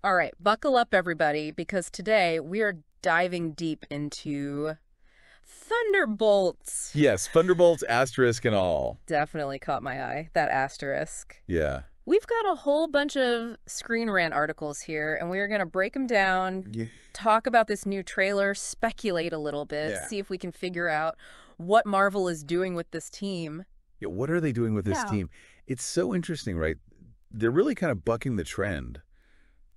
All right, buckle up, everybody, because today we are diving deep into Thunderbolts. Yes, Thunderbolts, asterisk and all. Definitely caught my eye, that asterisk. Yeah. We've got a whole bunch of Screen Rant articles here, and we're going to break them down, talk about this new trailer, speculate a little bit, see if we can figure out what Marvel is doing with this team. Yeah, what are they doing with this team? It's so interesting, right? They're really kind of bucking the trend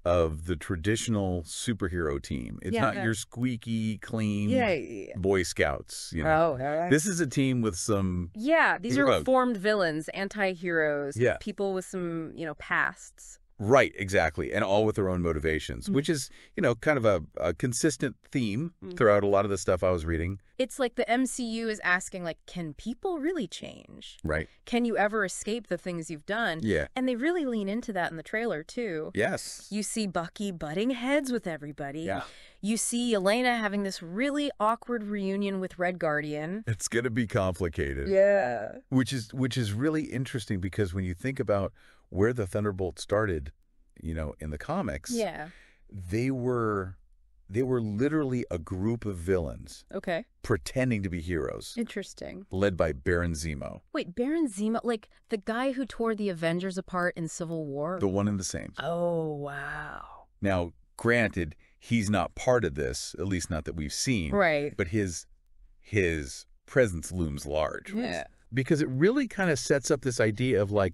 of the traditional superhero team. It's not your squeaky, clean Boy Scouts. You know? This is a team with some... Yeah, these are reformed villains, anti-heroes, people with some, pasts. Right, exactly. And all with their own motivations, which is, kind of a consistent theme throughout a lot of the stuff I was reading. It's like the MCU is asking, can people really change? Right. Can you ever escape the things you've done? Yeah. And they really lean into that in the trailer, too. Yes. You see Bucky butting heads with everybody. Yeah. You see Yelena having this really awkward reunion with Red Guardian. It's going to be complicated. Yeah. Which is really interesting because when you think about where the Thunderbolts started, in the comics, they were literally a group of villains. Okay. Pretending to be heroes. Interesting. Led by Baron Zemo. Wait, Baron Zemo, like the guy who tore the Avengers apart in Civil War? The one and the same. Oh, wow. Now, granted, he's not part of this, at least not that we've seen. Right. But his presence looms large. Yeah. Because it really kind of sets up this idea of well,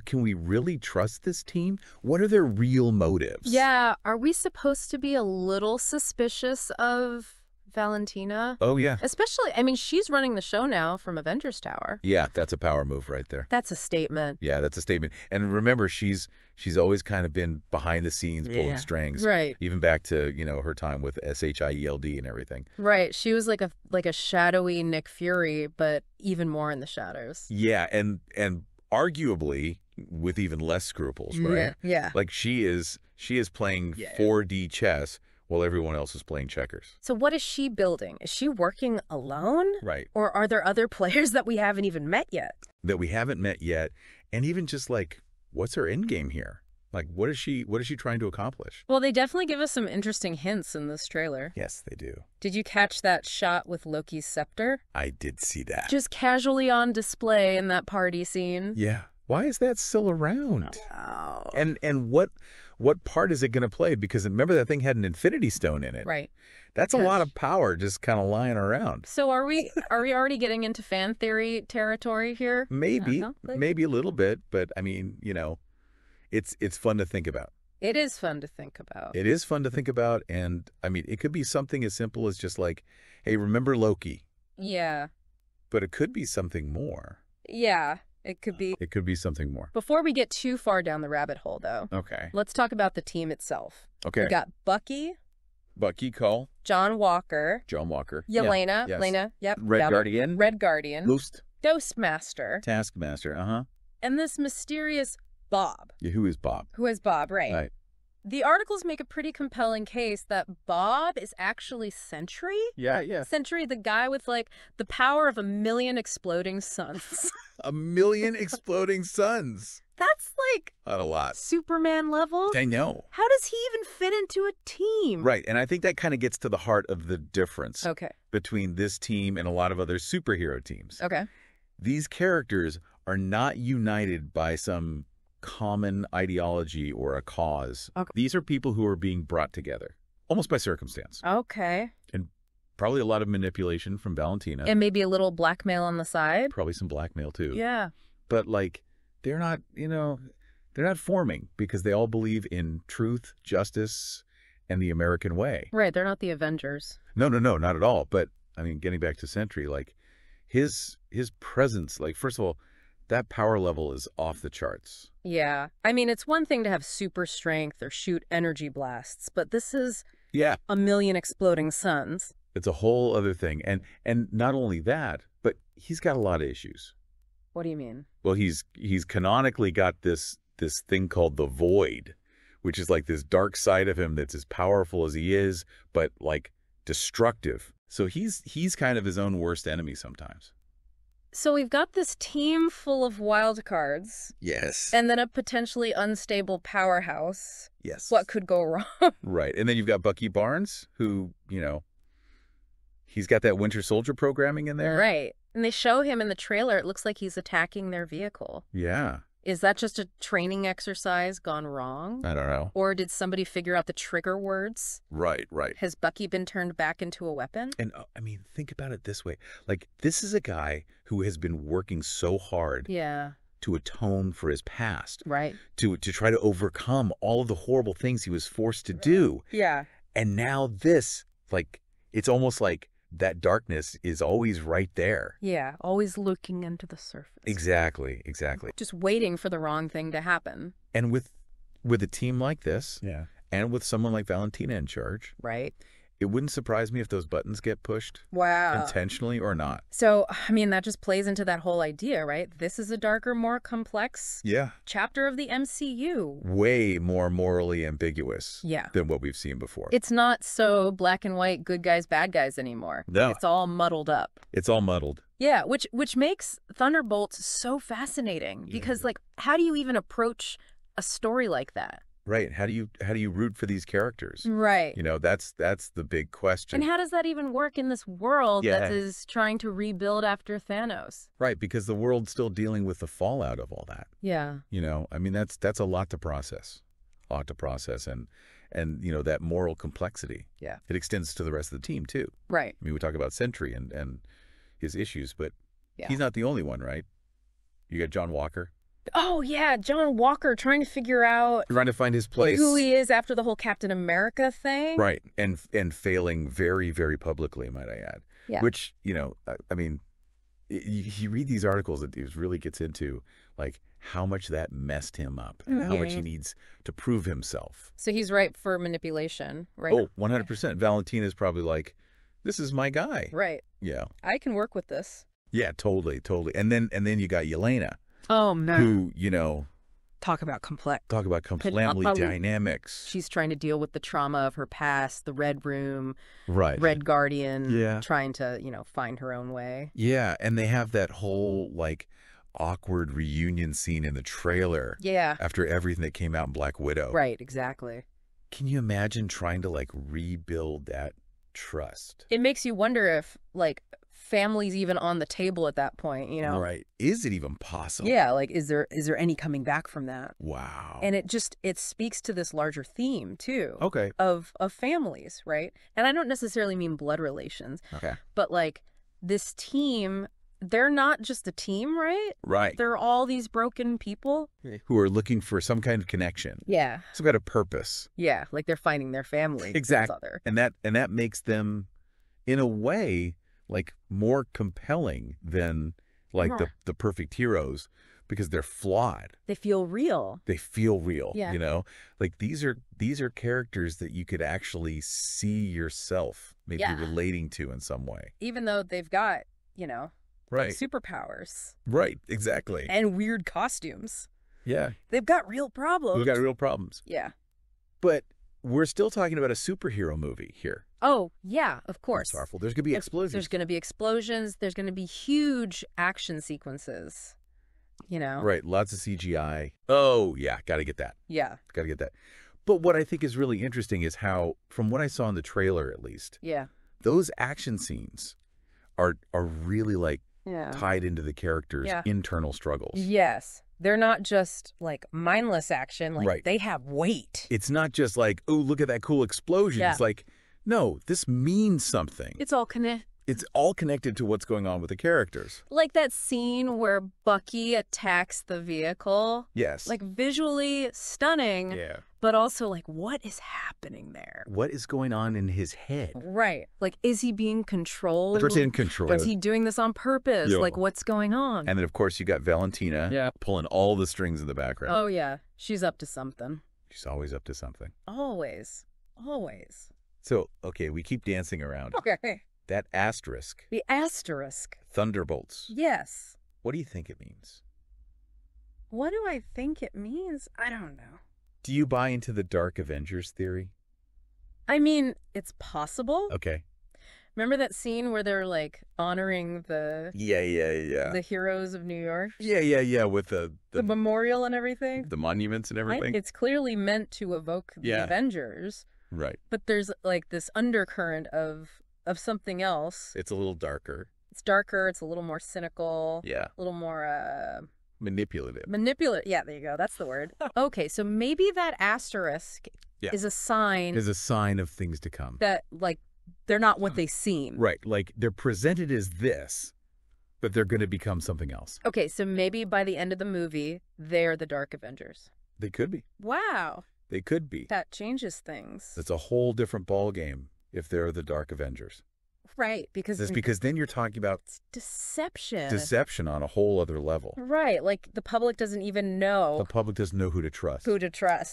can we really trust this team? What are their real motives? Yeah. Are we supposed to be a little suspicious of Valentina? Oh, yeah. Especially, she's running the show now from Avengers Tower. Yeah, that's a power move right there. That's a statement. Yeah, that's a statement. And remember, she's always kind of been behind the scenes pulling strings. Right. Even back to, her time with SHIELD and everything. Right. She was like a shadowy Nick Fury, but even more in the shadows. Yeah, and arguably with even less scruples, right? Yeah. She is playing 4D chess while everyone else is playing checkers. So what is she building? Is she working alone? Right. Or are there other players that we haven't even met yet? That we haven't met yet. And even just what's her end game here? What is she trying to accomplish? Well, they definitely give us some interesting hints in this trailer. Yes, they do. Did you catch that shot with Loki's scepter? I did see that. Just casually on display in that party scene. Yeah. Why is that still around? Oh. And what part is it going to play? Because remember that thing had an Infinity Stone in it. Right. That's a lot of power just kind of lying around. So are we already getting into fan theory territory here? Maybe a little bit, but it's fun to think about. It is fun to think about. It is fun to think about, and it could be something as simple as just hey, remember Loki? Yeah. But it could be something more. Yeah. It could be. It could be something more. Before we get too far down the rabbit hole, though. Okay. Let's talk about the team itself. Okay. We got Bucky, Cole, John Walker, Yelena, Lena, yep. Red Guardian, Ghostmaster, Taskmaster, and this mysterious Bob. Yeah, who is Bob? Right. The articles make a pretty compelling case that Bob is actually Sentry. Yeah. Sentry, the guy with the power of 1,000,000 exploding suns. 1,000,000 exploding suns. That's not a lot. Superman level. I know. How does he even fit into a team? Right, and I think that kind of gets to the heart of the difference between this team and a lot of other superhero teams. Okay. These characters are not united by some common ideology or a cause. Okay. These are people who are being brought together, almost by circumstance. Okay. And probably a lot of manipulation from Valentina. And maybe a little blackmail on the side. Probably some blackmail, too. Yeah. But, they're not, they're not forming because they all believe in truth, justice, and the American way. Right. They're not the Avengers. No, not at all. But, getting back to Sentry, his presence, first of all, that power level is off the charts. Yeah. It's one thing to have super strength or shoot energy blasts, but this is 1,000,000 exploding suns. It's a whole other thing. And not only that, but he's got a lot of issues. What do you mean? Well, he's canonically got this thing called the Void, which is this dark side of him that's as powerful as he is, but destructive. So he's kind of his own worst enemy sometimes. So we've got this team full of wild cards. Yes. And then a potentially unstable powerhouse. Yes. What could go wrong? Right. And then you've got Bucky Barnes, who, you know, he's got that Winter Soldier programming in there. Right. And they show him in the trailer. It looks like he's attacking their vehicle. Yeah. Is that just a training exercise gone wrong? I don't know. Or did somebody figure out the trigger words? Right. Has Bucky been turned back into a weapon? And I mean, think about it this way. Like, this is a guy who has been working so hard to atone for his past. Right. To try to overcome all of the horrible things he was forced to do. Yeah. And now this, like, it's almost like that darkness is always right there. Yeah, always looking into the surface. Exactly. Just waiting for the wrong thing to happen. And with a team like this, and with someone like Valentina in charge, right, it wouldn't surprise me if those buttons get pushed. Wow. Intentionally or not. So, I mean, that just plays into that whole idea, right? This is a darker, more complex chapter of the MCU. Way more morally ambiguous than what we've seen before. It's not so black and white, good guys, bad guys anymore. No. It's all muddled up. It's all muddled. Yeah, which makes Thunderbolts so fascinating because, like, how do you even approach a story like that? Right. How do you root for these characters? Right. You know, that's the big question. And how does that even work in this world that is trying to rebuild after Thanos? Right, because the world's still dealing with the fallout of all that. Yeah. You know, I mean, that's a lot to process. And you know, that moral complexity. Yeah. It extends to the rest of the team too. Right. I mean, we talk about Sentry and his issues, but he's not the only one, right? You got John Walker. Oh, yeah, John Walker trying to figure out... Trying to find his place. Who he is after the whole Captain America thing. Right, and failing very, very publicly, might I add. Yeah. Which, you know, I mean, you read these articles that it really gets into, like, how much that messed him up and how much he needs to prove himself. So he's ripe for manipulation, right? Oh, 100%. Valentina's probably like, this is my guy. Right. Yeah. I can work with this. Yeah, totally. And then you got Yelena. Oh, man. Who, you know... Talk about family dynamics. She's trying to deal with the trauma of her past, the Red Room, right? Red Guardian, trying to, you know, find her own way. Yeah, and they have that whole, like, awkward reunion scene in the trailer. Yeah. After everything that came out in Black Widow. Right, exactly. Can you imagine trying to, like, rebuild that trust? It makes you wonder if, like, family's even on the table at that point, you know? Right. Is it even possible? Yeah, like, is there any coming back from that? Wow. And it speaks to this larger theme, too. Okay. Of families, right? And I don't necessarily mean blood relations. Okay. But, like, this team, they're not just a team, right? Right. They're all these broken people. Who are looking for some kind of connection. Yeah. Some kind of purpose. Yeah, like they're finding their family. Exactly. And that makes them, in a way, like, more compelling than, like, the perfect heroes, because they're flawed. They feel real. Yeah. You know, like, these are characters that you could actually see yourself maybe relating to in some way, even though they've got, you know, right, like, superpowers, right? Exactly. And weird costumes. Yeah, they've got real problems. We've got real problems. Yeah, but we're still talking about a superhero movie here. Oh, yeah, of course. Powerful. There's going to be explosions. There's going to be explosions. There's going to be huge action sequences, you know? Right. Lots of CGI. Oh, yeah. Got to get that. Yeah. Got to get that. But what I think is really interesting is how, from what I saw in the trailer at least, those action scenes are really, like, tied into the characters' internal struggles. Yes. They're not just, like, mindless action. Like, they have weight. It's not just like, oh, look at that cool explosion. It's like, no, this means something. It's all connected to what's going on with the characters. Like that scene where Bucky attacks the vehicle. Yes. Like, visually stunning. Yeah. But also, like, what is happening there? What is going on in his head? Right. Like, is he being controlled? What's in control? Is he doing this on purpose? Yo. Like, what's going on? And then, of course, you got Valentina pulling all the strings in the background. Oh, yeah. She's up to something. She's always up to something. Always. Always. So, okay, we keep dancing around. Okay. That asterisk. The asterisk. Thunderbolts. Yes. What do you think it means? What do I think it means? I don't know. Do you buy into the Dark Avengers theory? I mean, it's possible. Okay. Remember that scene where they're like honoring the the heroes of New York? With the memorial and everything, the monuments and everything. It's clearly meant to evoke the Avengers, right? But there's like this undercurrent of something else. It's a little darker. It's darker. It's a little more cynical. Yeah, a little more manipulative. Yeah, there you go. That's the word. Okay, so maybe that asterisk is a sign. Is a sign of things to come. That like they're not what they seem. Right. Like they're presented as this, but they're going to become something else. Okay, so maybe by the end of the movie, they're the Dark Avengers. They could be. Wow. They could be. That changes things. It's a whole different ball game if they're the Dark Avengers. Right, because then you're talking about deception. Deception on a whole other level. Right, like the public doesn't even know. The public doesn't know who to trust.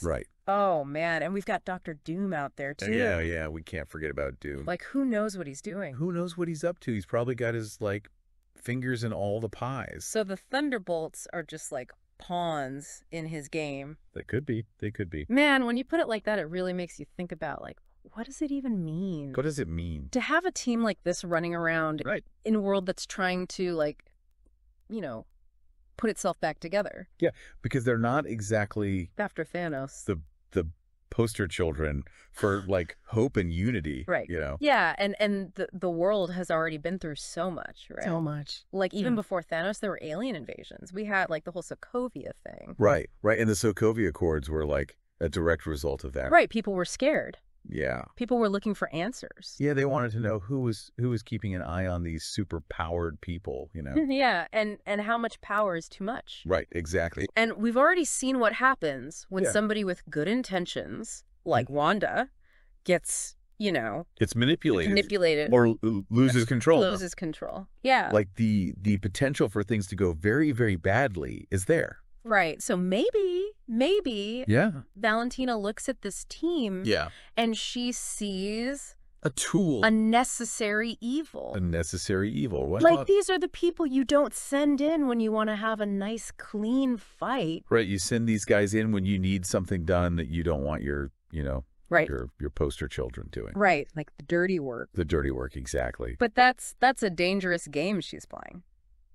Right. Oh, man, and we've got Dr. Doom out there, too. Yeah, we can't forget about Doom. Like, who knows what he's doing? Who knows what he's up to? He's probably got his, like, fingers in all the pies. So the Thunderbolts are just, like, pawns in his game. They could be. Man, when you put it like that, it really makes you think about, like, what does it even mean? What does it mean? To have a team like this running around in a world that's trying to, like, you know, put itself back together. Yeah, because they're not exactly... After Thanos. The poster children for, like, hope and unity. Right. You know? Yeah, and the world has already been through so much, right? So much. Like, even before Thanos, there were alien invasions. We had, like, the whole Sokovia thing. Right. And the Sokovia Accords were, like, a direct result of that. Right. People were scared. Yeah. People were looking for answers. Yeah, they wanted to know who was keeping an eye on these super powered people, you know. Yeah, and how much power is too much. Right, exactly. And we've already seen what happens when somebody with good intentions, like Wanda, gets, you know, it's manipulated or loses control. Yeah. Like the potential for things to go very, very badly is there. Right. So maybe Valentina looks at this team and she sees a tool. A necessary evil. What like, these are the people you don't send in when you want to have a nice, clean fight. Right. You send these guys in when you need something done that you don't want your, you know, your poster children doing. Right. Like the dirty work. Exactly. But that's a dangerous game she's playing.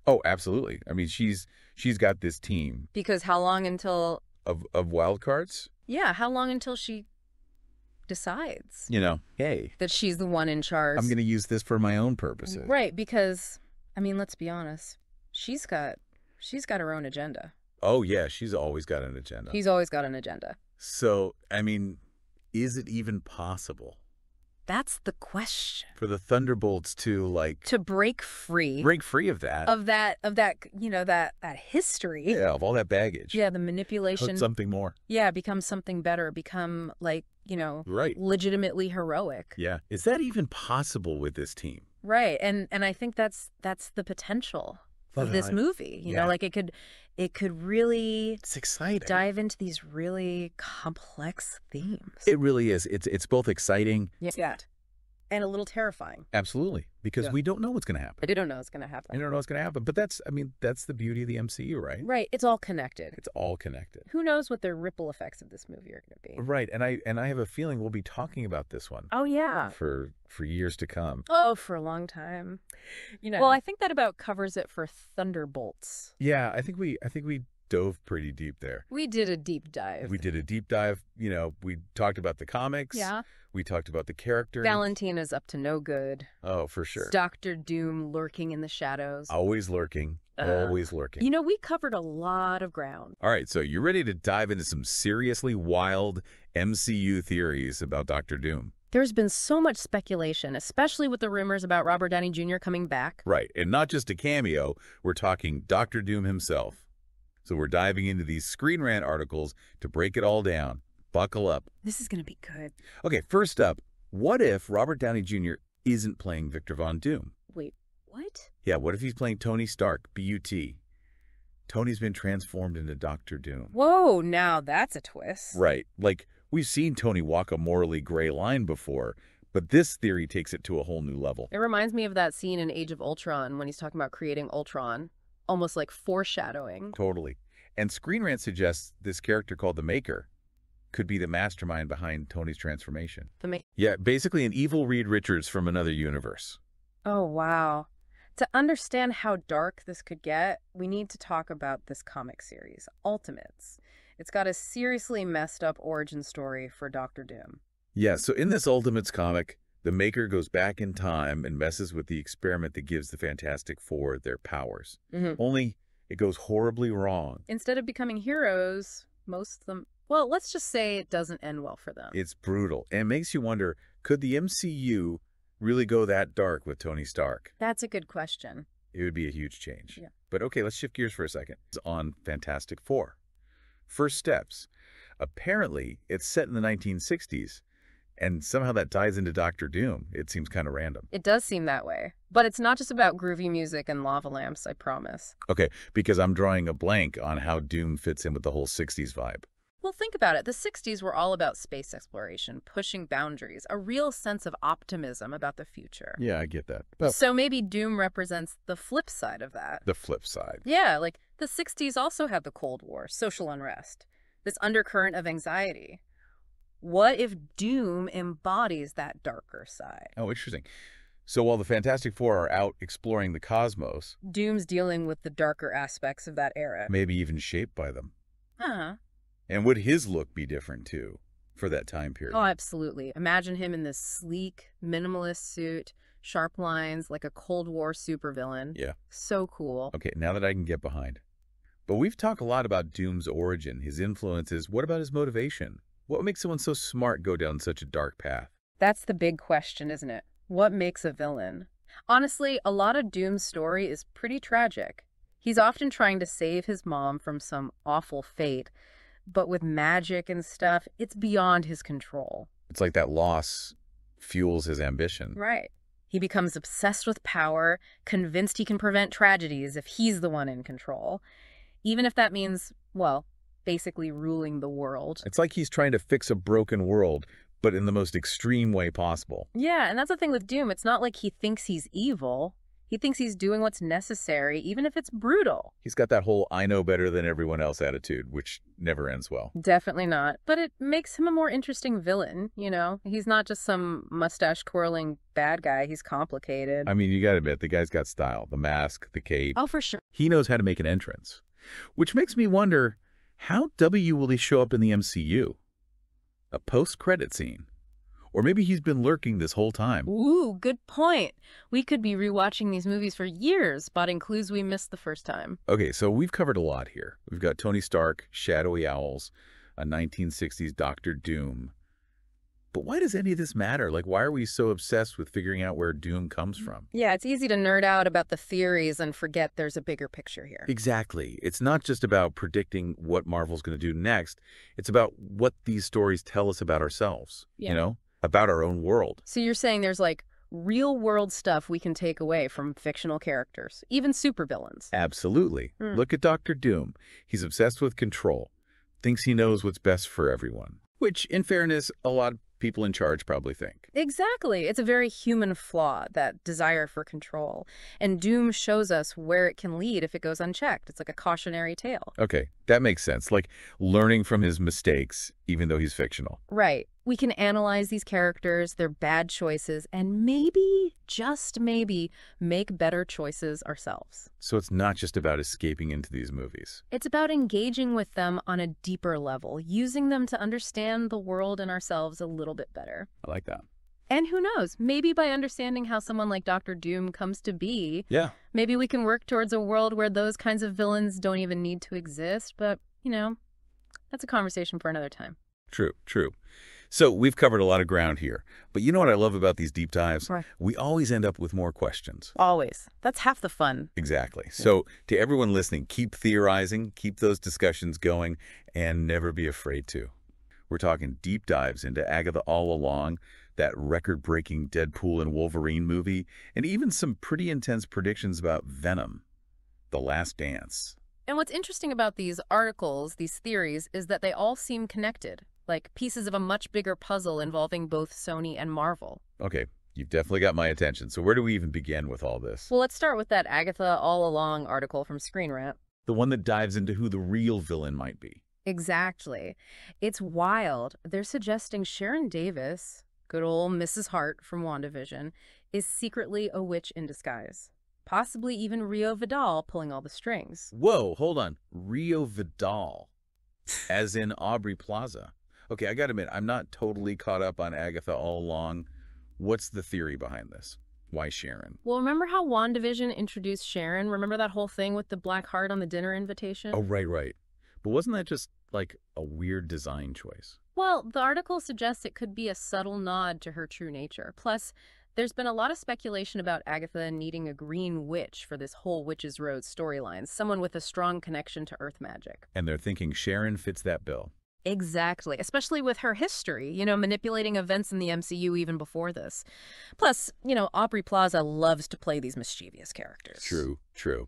Oh, absolutely. I mean, she's got this team. Because how long until... Of wild cards? Yeah, how long until she decides, you know, hey, that she's the one in charge. I'm going to use this for my own purposes. Right, because, I mean, let's be honest. She's got her own agenda. Oh, yeah, she's always got an agenda. He's always got an agenda. So, I mean, is it even possible? That's the question. For the Thunderbolts to, like... To break free of that. Of that, you know, that history. Yeah, of all that baggage. Yeah, the manipulation. Put something more. Yeah, become something better. Become, like, you know, legitimately heroic. Yeah. Is that even possible with this team? Right. And I think that's the potential of this movie. You know, like it could really... It's exciting. Dive into these really complex themes. It really is. It's both exciting. Yeah. And a little terrifying. Absolutely. Because we don't know what's going to happen. I don't know what's going to happen. I don't know what's going to happen. But that's the beauty of the MCU, right? Right. It's all connected. Who knows what the ripple effects of this movie are going to be? Right. And I have a feeling we'll be talking about this one. Oh, yeah. For years to come. Oh, for a long time. You know. Well, I think that about covers it for Thunderbolts. Yeah, I think we dove pretty deep there. We did a deep dive. You know, we talked about the comics. Yeah. We talked about the characters. Valentina's up to no good. Oh, for sure. Dr. Doom lurking in the shadows. Always lurking. Always lurking. You know, we covered a lot of ground. All right, so you ready to dive into some seriously wild MCU theories about Dr. Doom? There's been so much speculation, especially with the rumors about Robert Downey Jr. coming back. Right, and not just a cameo. We're talking Dr. Doom himself. So we're diving into these Screen Rant articles to break it all down. Buckle up. This is going to be good. Okay, first up, what if Robert Downey Jr. isn't playing Victor Von Doom? Wait, what? Yeah, what if he's playing Tony Stark, B-U-T? Tony's been transformed into Dr. Doom. Whoa, now that's a twist. Right. Like, we've seen Tony walk a morally gray line before, but this theory takes it to a whole new level. It reminds me of that scene in Age of Ultron when he's talking about creating Ultron. Almost like foreshadowing. Totally. And Screen Rant suggests this character called the Maker could be the mastermind behind Tony's transformation. Yeah, basically an evil Reed Richards from another universe. Oh, wow. To understand how dark this could get, we need to talk about this comic series, Ultimates. It's got a seriously messed up origin story for Dr. Doom. Yeah, so in this Ultimates comic, the Maker goes back in time and messes with the experiment that gives the Fantastic Four their powers. Only it goes horribly wrong. Instead of becoming heroes, most of them, well, let's just say it doesn't end well for them. It's brutal. And it makes you wonder, could the MCU really go that dark with Tony Stark? That's a good question. It would be a huge change. Yeah. But okay, let's shift gears for a second. It's on Fantastic Four. First steps. Apparently, it's set in the 1960s. And somehow that ties into Dr. Doom. It seems kind of random. It does seem that way. But it's not just about groovy music and lava lamps, I promise. Okay, because I'm drawing a blank on how Doom fits in with the whole 60s vibe. Well, think about it. The 60s were all about space exploration, pushing boundaries, a real sense of optimism about the future. Yeah, I get that. So maybe Doom represents the flip side of that. The flip side. Yeah, like the 60s also had the Cold War, social unrest, this undercurrent of anxiety. What if Doom embodies that darker side? Oh, interesting. So while the Fantastic Four are out exploring the cosmos, Doom's dealing with the darker aspects of that era. Maybe even shaped by them. Uh-huh. And would his look be different, too, for that time period? Oh, absolutely. Imagine him in this sleek, minimalist suit, sharp lines, like a Cold War supervillain. Yeah. So cool. Okay, now that I can get behind. But we've talked a lot about Doom's origin, his influences. What about his motivation? What makes someone so smart go down such a dark path? That's the big question, isn't it? What makes a villain? Honestly, a lot of Doom's story is pretty tragic. He's often trying to save his mom from some awful fate, but with magic and stuff, it's beyond his control. It's like that loss fuels his ambition. Right. He becomes obsessed with power, convinced he can prevent tragedies if he's the one in control, even if that means, well, basically ruling the world. It's like he's trying to fix a broken world, but in the most extreme way possible. Yeah, and that's the thing with Doom. It's not like he thinks he's evil. He thinks he's doing what's necessary, even if it's brutal. He's got that whole I know better than everyone else attitude, which never ends well. Definitely not. But it makes him a more interesting villain, you know? He's not just some mustache-twirling bad guy. He's complicated. I mean, you gotta admit, the guy's got style. The mask, the cape. Oh, for sure. He knows how to make an entrance. Which makes me wonder, how W will he show up in the MCU? A post-credit scene? Or maybe he's been lurking this whole time. Ooh, good point. We could be rewatching these movies for years, spotting clues we missed the first time. Okay, so we've covered a lot here. We've got Tony Stark, shadowy owls, a 1960s Dr. Doom. But why does any of this matter? Like, why are we so obsessed with figuring out where Doom comes from? Yeah, it's easy to nerd out about the theories and forget there's a bigger picture here. Exactly. It's not just about predicting what Marvel's going to do next. It's about what these stories tell us about ourselves, you know, about our own world. So you're saying there's like real world stuff we can take away from fictional characters, even supervillains. Absolutely. Look at Dr. Doom. He's obsessed with control, thinks he knows what's best for everyone, which, in fairness, a lot of people in charge probably think. Exactly. It's a very human flaw, that desire for control. And Doom shows us where it can lead if it goes unchecked. It's like a cautionary tale. Okay, that makes sense. Like learning from his mistakes, even though he's fictional. Right. We can analyze these characters, their bad choices, and maybe, just maybe, make better choices ourselves. So it's not just about escaping into these movies. It's about engaging with them on a deeper level, using them to understand the world and ourselves a little bit better. I like that. And who knows, maybe by understanding how someone like Dr. Doom comes to be, maybe we can work towards a world where those kinds of villains don't even need to exist. But, you know, that's a conversation for another time. True, true. So we've covered a lot of ground here. But you know what I love about these deep dives? Right. We always end up with more questions. Always. That's half the fun. Exactly. So to everyone listening, keep theorizing, keep those discussions going, and never be afraid to. We're talking deep dives into Agatha All Along, that record-breaking Deadpool and Wolverine movie, and even some pretty intense predictions about Venom, The Last Dance. And what's interesting about these articles, these theories, is that they all seem connected, like pieces of a much bigger puzzle involving both Sony and Marvel. Okay, you've definitely got my attention. So where do we even begin with all this? Well, let's start with that Agatha All Along article from Screen Rant. The one that dives into who the real villain might be. Exactly. It's wild. They're suggesting Sharon Davis, good old Mrs. Hart from WandaVision, is secretly a witch in disguise. Possibly even Rio Vidal pulling all the strings. Whoa, hold on. Rio Vidal, as in Aubrey Plaza. Okay, I gotta admit, I'm not totally caught up on Agatha All Along. What's the theory behind this? Why Sharon? Well, remember how WandaVision introduced Sharon? Remember that whole thing with the black heart on the dinner invitation? Oh, right. But wasn't that just, like, a weird design choice? Well, the article suggests it could be a subtle nod to her true nature. Plus, there's been a lot of speculation about Agatha needing a green witch for this whole Witch's Road storyline, someone with a strong connection to Earth magic. And they're thinking Sharon fits that bill. Exactly, especially with her history, manipulating events in the MCU even before this. Plus, Aubrey Plaza loves to play these mischievous characters. True.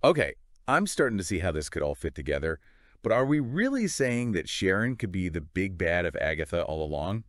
Okay, I'm starting to see how this could all fit together, but are we really saying that Sharon could be the big bad of Agatha All Along?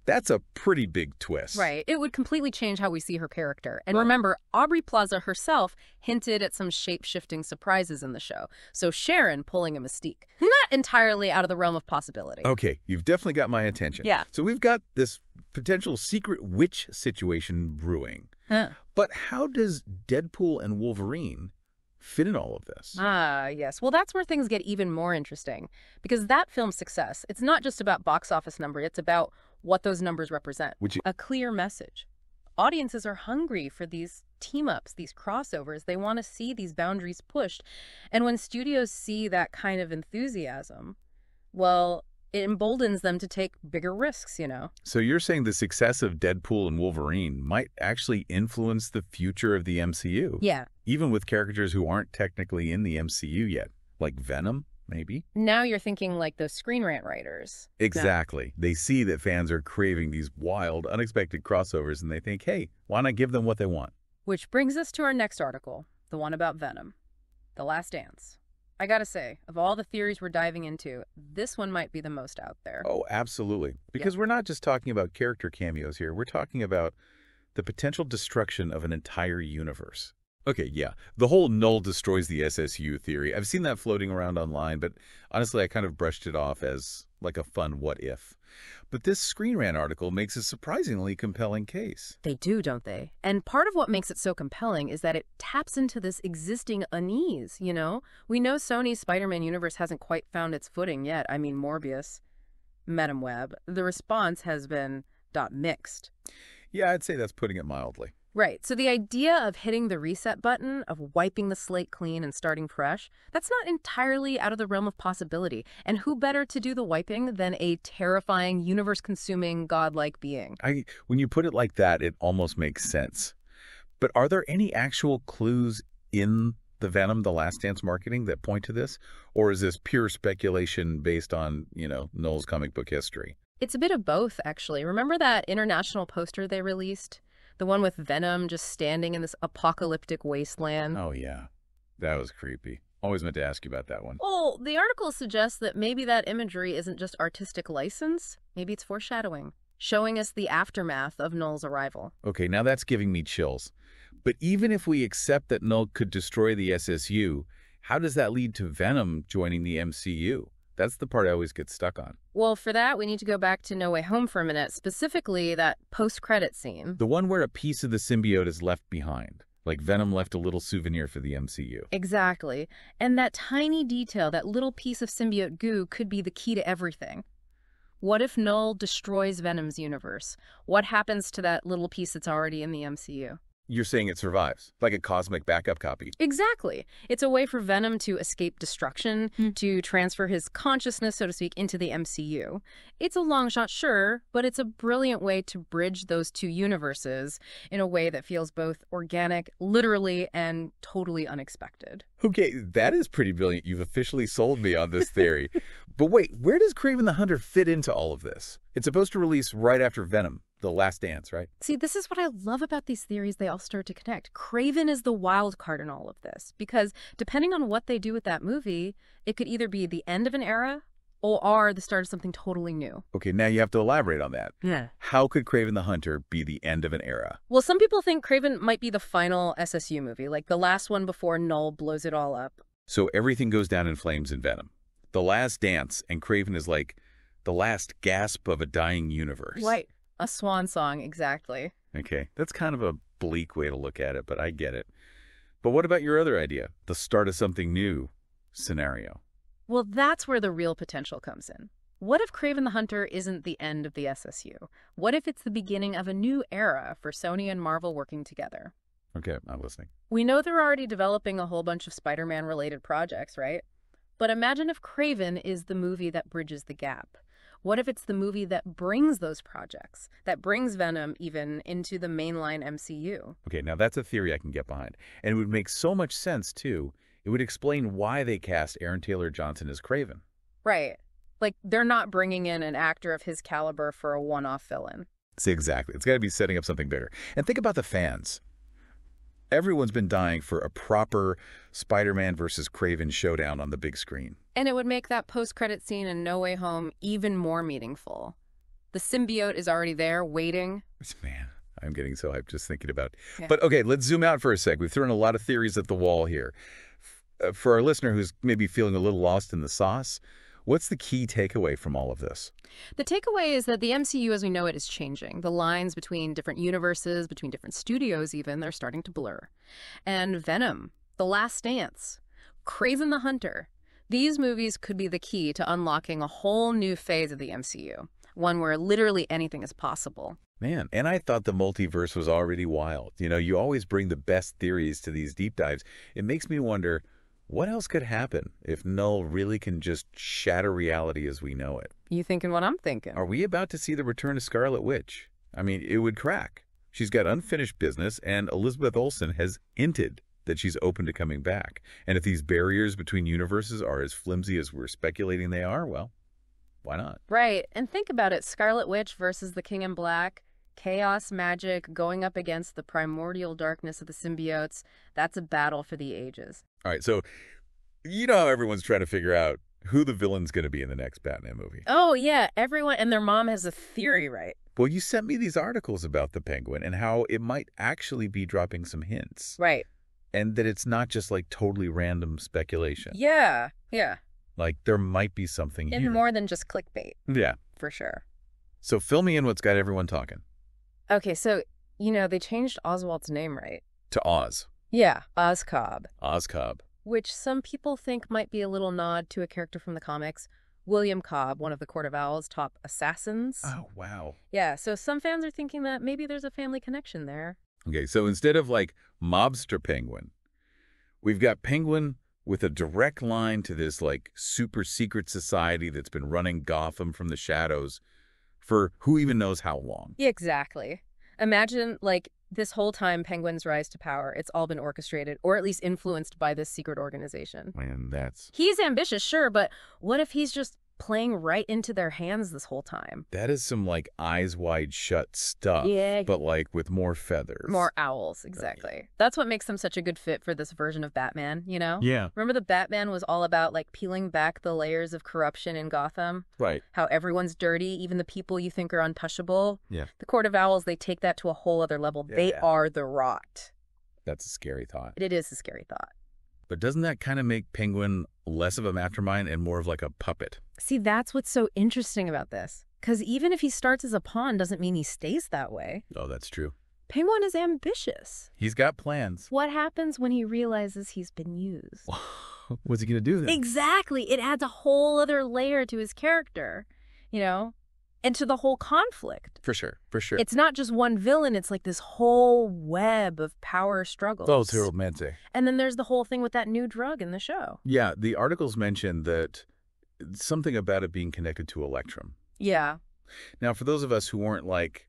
That's a pretty big twist. Right. It would completely change how we see her character. And remember, Aubrey Plaza herself hinted at some shape-shifting surprises in the show. So Sharon pulling a Mystique. Not entirely out of the realm of possibility. Okay, you've definitely got my attention. Yeah. So we've got this potential secret witch situation brewing. Huh. But how does Deadpool and Wolverine fit in all of this? Ah, yes. Well, that's where things get even more interesting. Because that film's success, it's not just about box office number, it's about what those numbers represent. A clear message. Audiences are hungry for these team-ups, these crossovers. They want to see these boundaries pushed. And when studios see that kind of enthusiasm, well, it emboldens them to take bigger risks, So you're saying the success of Deadpool and Wolverine might actually influence the future of the MCU? Yeah. Even with characters who aren't technically in the MCU yet, like Venom? Maybe. Now you're thinking like those Screen Rant writers. Exactly. Yeah. They see that fans are craving these wild, unexpected crossovers, and they think, hey, why not give them what they want? Which brings us to our next article, the one about Venom, The Last Dance. I gotta say, of all the theories we're diving into, this one might be the most out there. Oh, absolutely. Because we're not just talking about character cameos here. We're talking about the potential destruction of an entire universe. Okay, yeah. The whole Knull destroys the SSU theory. I've seen that floating around online, but honestly, I kind of brushed it off as like a fun what if. But this Screen Rant article makes a surprisingly compelling case. They do, don't they? And part of what makes it so compelling is that it taps into this existing unease, We know Sony's Spider-Man universe hasn't quite found its footing yet. I mean, Morbius, Madam Web. The response has been mixed. Yeah, I'd say that's putting it mildly. Right. So the idea of hitting the reset button, of wiping the slate clean and starting fresh, that's not entirely out of the realm of possibility. And who better to do the wiping than a terrifying, universe-consuming, godlike being? When you put it like that, it almost makes sense. But are there any actual clues in the Venom, The Last Dance marketing that point to this? Or is this pure speculation based on, Knull's comic book history? It's a bit of both, actually. Remember that international poster they released? The one with Venom just standing in this apocalyptic wasteland. Oh, yeah. That was creepy. Always meant to ask you about that one. Well, the article suggests that maybe that imagery isn't just artistic license. Maybe it's foreshadowing, showing us the aftermath of Knull's arrival. Okay, now that's giving me chills. But even if we accept that Knull could destroy the SSU, how does that lead to Venom joining the MCU? That's the part I always get stuck on. Well, for that, we need to go back to No Way Home for a minute, specifically that post-credit scene. The one where a piece of the symbiote is left behind, like Venom left a little souvenir for the MCU. Exactly. And that tiny detail, that little piece of symbiote goo, could be the key to everything. What if Knull destroys Venom's universe? What happens to that little piece that's already in the MCU? You're saying it survives, like a cosmic backup copy. Exactly. It's a way for Venom to escape destruction, to transfer his consciousness, so to speak, into the MCU. It's a long shot, sure, but it's a brilliant way to bridge those two universes in a way that feels both organic, literally, and totally unexpected. Okay, that is pretty brilliant. You've officially sold me on this theory. But wait, where does Kraven the Hunter fit into all of this? It's supposed to release right after Venom. The Last Dance, right? See, this is what I love about these theories. They all start to connect. Kraven is the wild card in all of this because depending on what they do with that movie, it could either be the end of an era or the start of something totally new. Okay, now you have to elaborate on that. Yeah. How could Kraven the Hunter be the end of an era? Well, some people think Kraven might be the final SSU movie, like the last one before Knull blows it all up. So everything goes down in flames in Venom. the last dance, and Kraven is like the last gasp of a dying universe. Right. A swan song, exactly. Okay, that's kind of a bleak way to look at it, but I get it. But what about your other idea, the start of something new scenario? Well, that's where the real potential comes in. What if Kraven the Hunter isn't the end of the SSU? What if it's the beginning of a new era for Sony and Marvel working together? Okay, I'm listening. We know they're already developing a whole bunch of Spider-Man-related projects, right? But imagine if Kraven is the movie that bridges the gap. What if it's the movie that brings those projects, that brings Venom even into the mainline MCU? Okay, now that's a theory I can get behind. And it would make so much sense, too. It would explain why they cast Aaron Taylor Johnson as Kraven. Right. Like, they're not bringing in an actor of his caliber for a one-off villain. See, exactly. It's got to be setting up something bigger. And think about the fans. Everyone's been dying for a proper Spider-Man versus Kraven showdown on the big screen. And it would make that post-credit scene in No Way Home even more meaningful. The symbiote is already there, waiting. Man, I'm getting so hyped just thinking about it. Yeah. But okay, let's zoom out for a sec. We've thrown a lot of theories at the wall here. For our listener who's maybe feeling a little lost in the sauce, what's the key takeaway from all of this? The takeaway is that the MCU as we know it is changing. The lines between different universes, between different studios even, they're starting to blur. And Venom, The Last Dance, Kraven the Hunter, these movies could be the key to unlocking a whole new phase of the MCU, one where literally anything is possible. Man, and I thought the multiverse was already wild. You know, you always bring the best theories to these deep dives. It makes me wonder, what else could happen if Knull really can just shatter reality as we know it? You thinking what I'm thinking? Are we about to see the return of Scarlet Witch? I mean, it would crack. She's got unfinished business, and Elizabeth Olsen has hinted that she's open to coming back. And if these barriers between universes are as flimsy as we're speculating they are, well, why not? Right. And think about it. Scarlet Witch versus the King in Black. Chaos magic going up against the primordial darkness of the symbiotes. That's a battle for the ages. All right, so you know how everyone's trying to figure out who the villain's going to be in the next Batman movie. Oh, yeah. Everyone and their mom has a theory, right? Well, you sent me these articles about the Penguin and how it might actually be dropping some hints. Right. And that it's not just like totally random speculation. Yeah, yeah. Like there might be something here. And more than just clickbait. Yeah. For sure. So fill me in what's got everyone talking. Okay, so, you know, they changed Oswald's name, right? To Oz. Yeah, Oscobb. Oscobb. Which some people think might be a little nod to a character from the comics, William Cobb, one of the Court of Owl's top assassins. Oh, wow. Yeah, so some fans are thinking that maybe there's a family connection there. Okay, so instead of like mobster Penguin, we've got Penguin with a direct line to this like super secret society that's been running Gotham from the shadows for who even knows how long. Yeah, exactly. Imagine, like, this whole time Penguin's rise to power, it's all been orchestrated, or at least influenced by this secret organization. Man, that's... He's ambitious, sure, but what if he's just playing right into their hands this whole time? That is some, like, eyes wide shut stuff. Yeah. But, like, with more feathers. More owls, exactly. That's what makes them such a good fit for this version of Batman, you know? Yeah. Remember the Batman was all about, like, peeling back the layers of corruption in Gotham? Right. How everyone's dirty, even the people you think are untouchable. Yeah. The Court of Owls, they take that to a whole other level. Yeah, they are the rot. That's a scary thought. It is a scary thought. But doesn't that kind of make Penguin less of a mastermind and more of like a puppet? See, that's what's so interesting about this. Because even if he starts as a pawn doesn't mean he stays that way. Oh, that's true. Penguin is ambitious. He's got plans. What happens when he realizes he's been used? What's he going to do then? Exactly. It adds a whole other layer to his character, you know, and to the whole conflict. For sure. For sure. It's not just one villain. It's like this whole web of power struggles. Oh, terrible Mense. And then there's the whole thing with that new drug in the show. Yeah, the articles mentioned that something about it being connected to Electrum. Yeah. Now, for those of us who weren't like,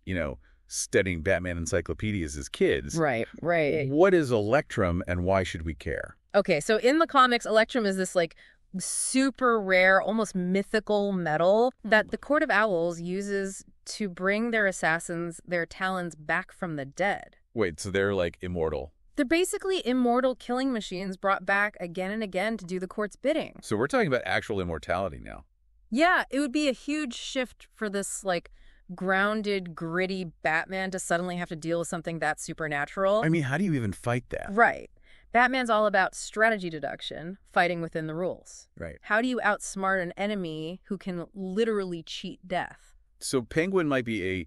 you know, studying Batman encyclopedias as kids. Right, right. What is Electrum and why should we care? Okay, so in the comics, Electrum is this like super rare, almost mythical metal that the Court of Owls uses to bring their assassins, their talons, back from the dead. Wait, so they're like immortal? They're basically immortal killing machines brought back again and again to do the court's bidding. So we're talking about actual immortality now. Yeah, it would be a huge shift for this, like, grounded, gritty Batman to suddenly have to deal with something that's supernatural. I mean, how do you even fight that? Right. Batman's all about strategy deduction, fighting within the rules. Right. How do you outsmart an enemy who can literally cheat death? So Penguin might be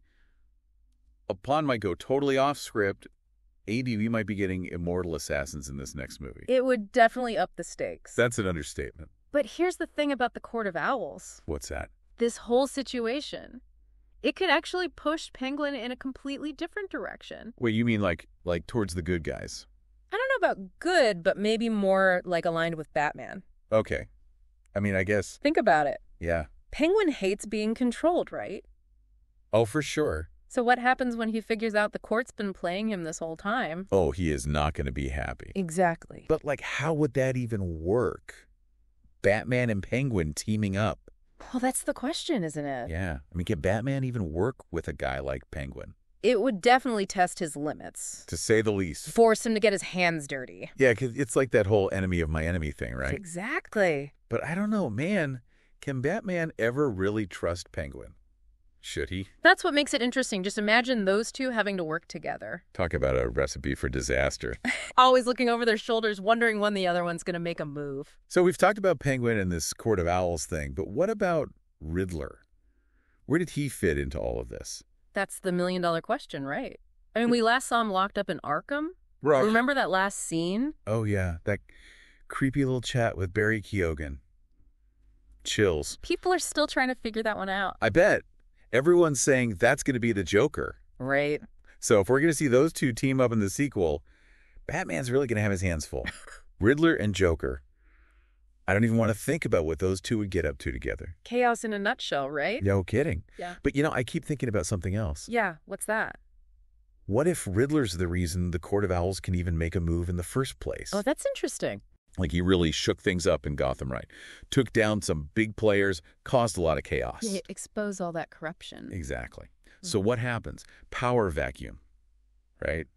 upon might go totally off script. We might be getting immortal assassins in this next movie. It would definitely up the stakes. That's an understatement. But here's the thing about the Court of Owls. What's that? This whole situation. It could actually push Penguin in a completely different direction. Wait, you mean like towards the good guys? I don't know about good, but maybe more like aligned with Batman. Okay. I mean, I guess. Think about it. Yeah. Penguin hates being controlled, right? Oh, for sure. So what happens when he figures out the court's been playing him this whole time? Oh, he is not going to be happy. Exactly. But, like, how would that even work? Batman and Penguin teaming up. Well, that's the question, isn't it? Yeah. I mean, can Batman even work with a guy like Penguin? It would definitely test his limits. To say the least. Force him to get his hands dirty. Yeah, because it's like that whole enemy of my enemy thing, right? Exactly. But I don't know, man. Can Batman ever really trust Penguin? Should he? That's what makes it interesting. Just imagine those two having to work together. Talk about a recipe for disaster. Always looking over their shoulders, wondering when the other one's going to make a move. So we've talked about Penguin and this Court of Owls thing, but what about Riddler? Where did he fit into all of this? That's the million-dollar question, right? I mean, we last saw him locked up in Arkham. Right. Remember that last scene? Oh, yeah. That creepy little chat with Barry Keoghan. Chills. People are still trying to figure that one out. I bet. Everyone's saying that's going to be the Joker. Right. So if we're going to see those two team up in the sequel, Batman's really going to have his hands full. Riddler and Joker. I don't even want to think about what those two would get up to together. Chaos in a nutshell, right? No kidding. Yeah. But, I keep thinking about something else. Yeah, what's that? What if Riddler's the reason the Court of Owls can even make a move in the first place? Oh, that's interesting. Like he really shook things up in Gotham, right? Took down some big players, caused a lot of chaos. Yeah, expose all that corruption. Exactly. So what happens? Power vacuum, right?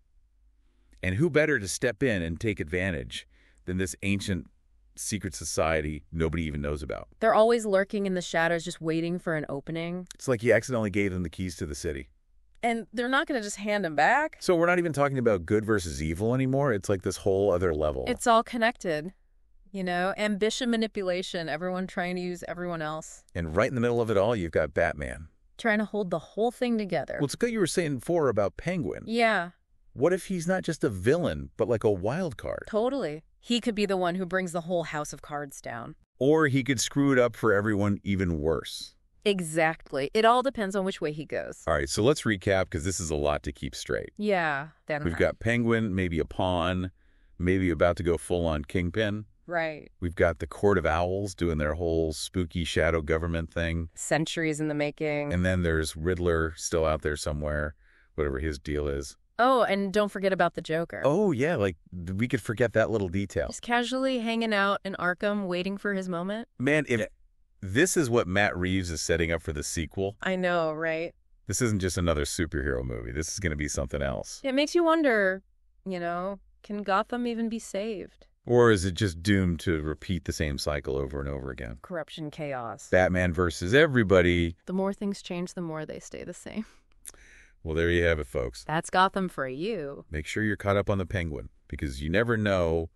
And who better to step in and take advantage than this ancient secret society nobody even knows about? They're always lurking in the shadows, just waiting for an opening. It's like he accidentally gave them the keys to the city. And they're not going to just hand them back. So we're not even talking about good versus evil anymore. It's like this whole other level. It's all connected. Ambition, manipulation, everyone trying to use everyone else. And right in the middle of it all, you've got Batman. Trying to hold the whole thing together. Well, it's what you were saying before about Penguin. Yeah. What if he's not just a villain, but like a wild card? Totally. He could be the one who brings the whole house of cards down. Or he could screw it up for everyone even worse. Exactly. It all depends on which way he goes. All right, so let's recap because this is a lot to keep straight. Yeah. We've got Penguin, maybe a pawn, maybe about to go full-on Kingpin. Right. We've got the Court of Owls doing their whole spooky shadow government thing. Centuries in the making. And then there's Riddler still out there somewhere, whatever his deal is. Oh, and don't forget about the Joker. Oh, yeah, like we could forget that little detail. Just casually hanging out in Arkham waiting for his moment. Man, if this is what Matt Reeves is setting up for the sequel. I know, right? This isn't just another superhero movie. This is going to be something else. It makes you wonder, can Gotham even be saved? Or is it just doomed to repeat the same cycle over and over again? Corruption, chaos. Batman versus everybody. The more things change, the more they stay the same. Well, there you have it, folks. That's Gotham for you. Make sure you're caught up on the Penguin, because you never know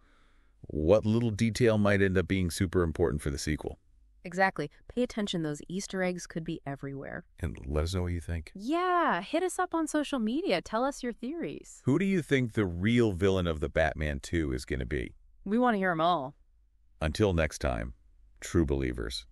what little detail might end up being super important for the sequel. Exactly. Pay attention. Those Easter eggs could be everywhere. And let us know what you think. Yeah. Hit us up on social media. Tell us your theories. Who do you think the real villain of the Batman 2 is going to be? We want to hear them all. Until next time, true believers.